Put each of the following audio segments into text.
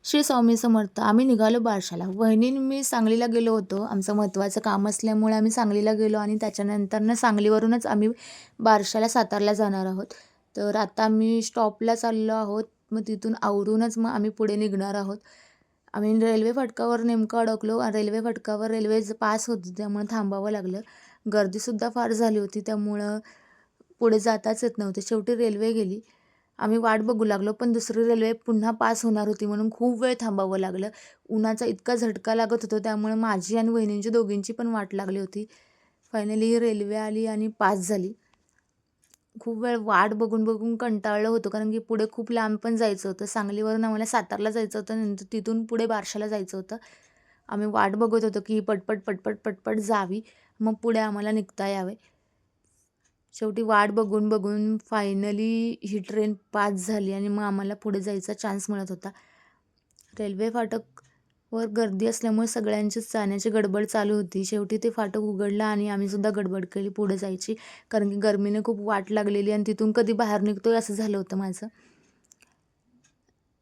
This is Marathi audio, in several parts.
श्री स्वामी समर्थ. आम्ही निघालो बारशाला. वहिनी मी सांगलीला गेलो होतो. आमचं महत्त्वाचं काम असल्यामुळे आम्ही सांगलीला गेलो आणि त्याच्यानंतरनं सांगलीवरूनच आम्ही बारशाला सातारला जाणार आहोत. तर आता आम्ही स्टॉपला चाललो आहोत. मग तिथून आवरूनच मग आम्ही पुढे निघणार आहोत. आम्ही रेल्वे फाटकावर नेमकं अडकलो. रेल्वे फाटकावर रेल्वेचं पास होती त्यामुळे थांबावं लागलं. गर्दीसुद्धा फार झाली होती त्यामुळं पुढे जाताच येत नव्हते. शेवटी रेल्वे गेली. आम्ही वाट बघू लागलो पण दुसरी रेल्वे पुन्हा पास होणार होती म्हणून खूप वेळ थांबावं लागलं. उन्हाचा इतका झटका लागत होता त्यामुळे माझी आणि वहिनींची दोघींची पण वाट लागली होती. फायनली रेल्वे आली आणि पास झाली. खूप वेळ वाट बघून बघून कंटाळलं होतं कारण की पुढे खूप लांब पण जायचं होतं. सांगलीवरून आम्हाला सातारला जायचं होतं, नंतर तिथून पुढे बारशाला जायचं होतं. आम्ही वाट बघत होतो की पटपट पटपट पटपट जावी, मग पुढे आम्हाला निघता यावे. शेवटी वाट बघून बघून फायनली ही ट्रेन पास झाली आणि मग आम्हाला पुढे जायचा चान्स मिळत होता. रेल्वे फाटकवर गर्दी असल्यामुळे सगळ्यांचीच जाण्याची गडबड चालू होती. शेवटी ते फाटक उघडलं आणि आम्हीसुद्धा गडबड केली पुढे जायची, कारण की गरमीने खूप वाट लागलेली आणि तिथून कधी बाहेर निघतोय असं झालं होतं माझं.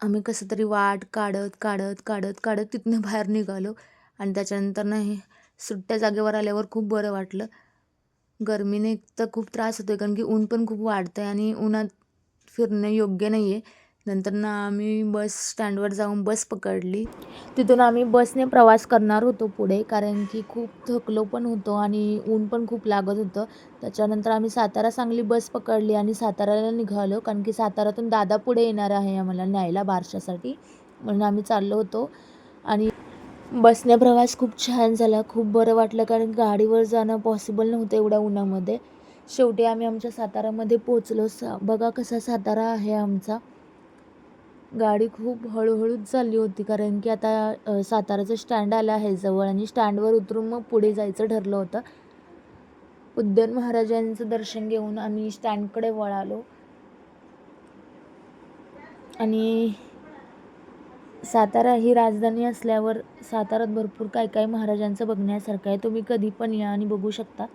आम्ही कसं तरी वाट काढत काढत काढत काढत तिथनं बाहेर निघालो आणि त्याच्यानंतरनं हे सुट्ट्या जागेवर आल्यावर खूप बरं वाटलं. गरमीने एक तर खूप त्रास होतो आहे कारण की ऊन पण खूप वाढतं आहे आणि उन्हात फिरणं योग्य नाही आहे. नंतर आम्ही बस स्टँडवर जाऊन बस पकडली. तिथून आम्ही बसने प्रवास करणार होतो पुढे, कारण की खूप थकलो पण होतो आणि ऊन पण खूप लागत होतं. त्याच्यानंतर आम्ही सातारा सांगली बस पकडली आणि साताऱ्याला निघालो, कारण की साताऱ्यातून दादा पुढे येणार आहे आम्हाला न्यायला बारशासाठी, म्हणून आम्ही चाललो होतो. आणि बसने प्रवास खूप छान झाला. खूप बरं वाटलं कारण गाडीवर जाणं पॉसिबल नव्हतं एवढ्या उन्हामध्ये. शेवटी आम्ही आमच्या सातारामध्ये पोचलो. बघा कसा सातारा आहे आमचा. गाडी खूप हळूहळूच चालली होती कारण की आता साताराचं स्टँड आलं आहे जवळ आणि स्टँडवर उतरून मग पुढे जायचं ठरलं होतं. उद्यान महाराजांचं दर्शन घेऊन आम्ही स्टँडकडे वळालो. आणि सातारा ही राजधानी असल्यावर साताऱ्यात भरपूर काय काय महाराजांचं बघण्यासारखं आहे. तुम्ही कधी पण या आणि बघू शकता.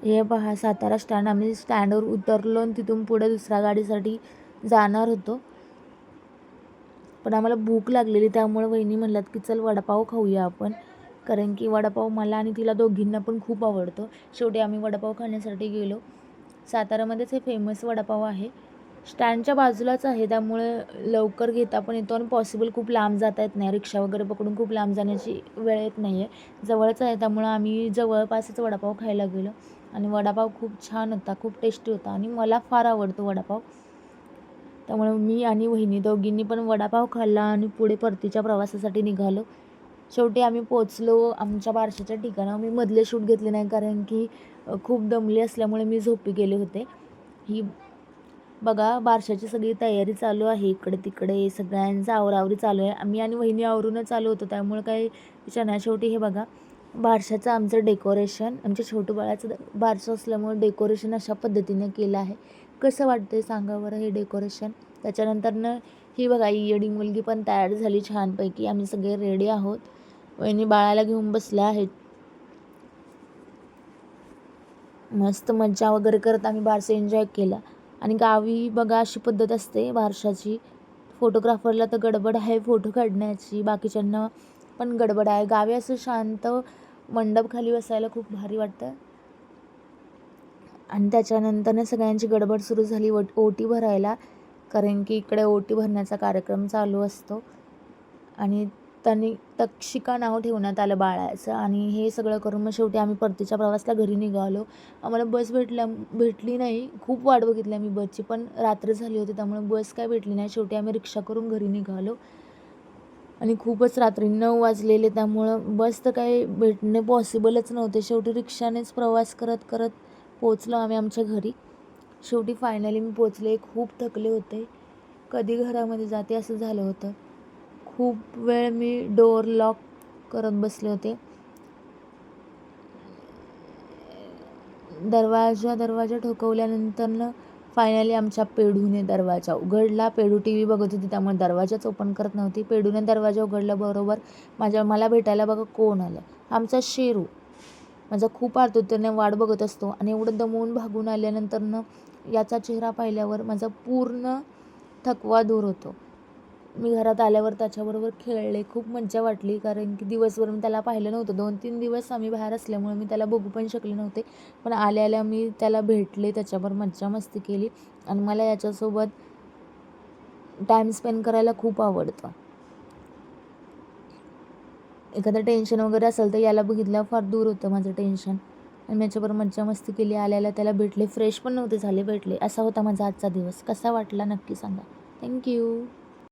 हे पहा सातारा स्टँड. आम्ही स्टँडवर उतरलो आणि तिथून पुढे दुसऱ्या गाडीसाठी जाणार होतो. पण आम्हाला भूक लागलेली त्यामुळे वहिनी म्हणलात की चल वडापाव खाऊया आपण, कारण की वडापाव मला आणि तिला दोघींना पण खूप आवडतो. शेवटी आम्ही वडापाव खाण्यासाठी गेलो. सातारामध्येच हे फेमस वडापाव आहे. स्टँडच्या बाजूलाच आहे त्यामुळे लवकर घेता पण येतो आणि पॉसिबल खूप लांब जाता येत नाही. रिक्षा वगैरे पकडून खूप लांब जाण्याची वेळ येत नाही आहे. जवळच आहे त्यामुळं आम्ही जवळपासच वडापाव खायला गेलो आणि वडापाव खूप छान होता, खूप टेस्टी होता आणि मला फार आवडतो वडापाव. त्यामुळे मी आणि वहिनी दोघींनी पण वडापाव खाल्ला आणि पुढे परतीच्या प्रवासासाठी निघालो. शेवटी आम्ही पोचलो आमच्या बारशाच्या ठिकाणावर. मी मधले शूट घेतले नाही कारण की खूप दमले असल्यामुळे मी झोपी गेले होते. ही बघा बारशाची सगळी तयारी चालू आहे. इकडे तिकडे सगळ्यांचा आवरावरी चालू आहे. आम्ही आणि वहिनी आवरूनच आलो होतो त्यामुळे काही विचार नाही. शेवटी हे बघा बारशाचं आमचं डेकोरेशन, आमच्या छोटू बाळाचं बारसं असल्यामुळे डेकोरेशन अशा पद्धतीने केलं आहे. कसं वाटतंय सांगा बरं हे डेकोरेशन. त्याच्यानंतरनं ही बघा येडी मुलगी पण तयार झाली छानपैकी. आम्ही सगळे रेडी आहोत. वहिनी बाळाला घेऊन बसल्या आहेत. मस्त मज्जा वगैरे करत आम्ही बारसं एन्जॉय केला. आणि गावी बघा अशी पद्धत असते बारशाची. फोटोग्राफरला तर गडबड आहे फोटो काढण्याची, बाकीच्यांना पण गडबड आहे. गावी असं शांत मंडप खाली बसायला खूप भारी वाटतं. आणि त्याच्यानंतरनं सगळ्यांची गडबड सुरू झाली ओटी भरायला, कारण की इकडे ओटी भरण्याचा कार्यक्रम चालू असतो. आणि त्यांनी तक्षिका नाव ठेवण्यात आलं बाळाचं. आणि हे सगळं करून मग शेवटी आम्ही परतीच्या प्रवासला घरी निघालो. आम्हाला बस भेटली नाही. खूप वाट बघितली आम्ही बसची, पण रात्र झाली होती त्यामुळे बस काय भेटली नाही. शेवटी आम्ही रिक्षा करून घरी निघालो आणि खूपच रात्री 9 वाजलेले त्यामुळं बस तर काही भेटणे पॉसिबलच नव्हते. शेवटी रिक्षानेच प्रवास करत करत पोचलो आम्ही आमच्या घरी. शेवटी फायनली मी पोचले. खूप थकले होते. कधी घरामध्ये जाते असं झालं होतं. खूप वेळ मी डोअर लॉक करत बसले होते. दरवाजा ठोकवल्यानंतरनं फायनली आमच्या पेढूने दरवाजा उघडला. पेढू टी व्ही बघत होती त्यामुळे दरवाजाच ओपन करत नव्हती. पेढूने दरवाजा उघडल्याबरोबर मला भेटायला बघा कोण आलं. आमचा शेरू. माझा खूप आतुरतेने वाट बघत असतो आणि एवढं दमवून भागून आल्यानंतरनं याचा चेहरा पाहिल्यावर माझा पूर्ण थकवा दूर होतो. मी घरात आल्यावर त्याच्याबरोबर खेळले, खूप मज्जा वाटली कारण की दिवसभर मी त्याला पाहिलं नव्हतं. 2-3 दिवस आम्ही बाहेर असल्यामुळे मी त्याला बघू पण शकले नव्हते. पण आल्या-आल्या मी त्याला भेटले, त्याच्याबरोबर मज्जा मस्ती केली आणि मला याच्यासोबत टाईम स्पेंड करायला खूप आवडतं. एखादं टेन्शन वगैरे असेल तर याला बघितल्यावर फार दूर होतं माझं टेन्शन आणि मी याच्याबरोबर मज्जा मस्ती केली. आल्या-आल्या त्याला भेटले, फ्रेश पण नव्हते झाले, भेटले. असा होता माझा आजचा दिवस. कसा वाटला नक्की सांगा. Thank you.